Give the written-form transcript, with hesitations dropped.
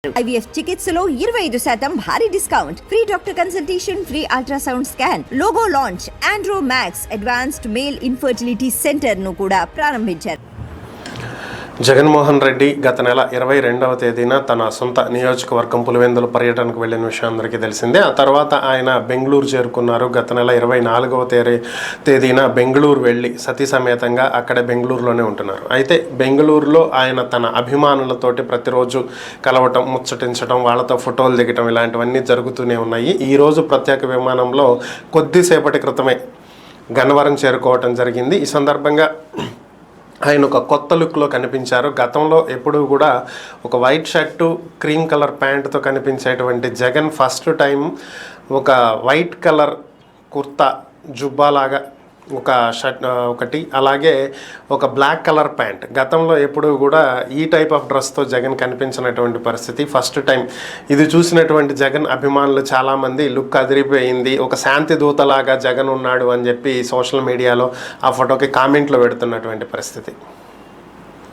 IVF చికిత్సలో 25% భారీ discount, free doctor consultation, free ultrasound scan, logo launch, Andro max advanced male infertility centre ను కూడా ప్రారంభించారు. జగన్మోహన్ రెడ్డి గత నెల 22వ తేదీన తన సొంత నియోజకవర్గం పులివెందుల పర్యటనకు వెళ్ళిన విషయం అందరికీ తెలిసిందే. ఆ తర్వాత ఆయన బెంగళూరు చేరుకున్నారు. గత నెల 24వ తేదీన బెంగళూరు వెళ్ళి సతీ సమేతంగా అక్కడే బెంగళూరులోనే ఉంటున్నారు. అయితే బెంగళూరులో ఆయన తన అభిమానులతోటి ప్రతిరోజు కలవటం, ముచ్చటించడం, వాళ్ళతో ఫోటోలు దిగటం ఇలాంటివన్నీ జరుగుతూనే ఉన్నాయి. ఈరోజు ప్రత్యేక విమానంలో కొద్దిసేపటి క్రితమే గన్నవరం చేరుకోవటం జరిగింది. ఈ సందర్భంగా ఆయన ఒక కొత్త లుక్లో కనిపించారు. గతంలో ఎప్పుడూ కూడా ఒక వైట్ షర్టు, క్రీమ్ కలర్ ప్యాంటుతో కనిపించేటువంటి జగన్ ఫస్ట్ టైం ఒక వైట్ కలర్ కుర్తా జుబ్బాలాగా ఒక షర్ట్ ఒకటి, అలాగే ఒక బ్లాక్ కలర్ ప్యాంట్. గతంలో ఎప్పుడూ కూడా ఈ టైప్ ఆఫ్ డ్రెస్తో జగన్ కనిపించినటువంటి పరిస్థితి ఫస్ట్ టైం. ఇది చూసినటువంటి జగన్ అభిమానులు చాలామంది లుక్ అదిరిపోయింది, ఒక శాంతి దూతలాగా జగన్ ఉన్నాడు అని చెప్పి సోషల్ మీడియాలో ఆ ఫోటోకి కామెంట్లు పెడుతున్నటువంటి పరిస్థితి.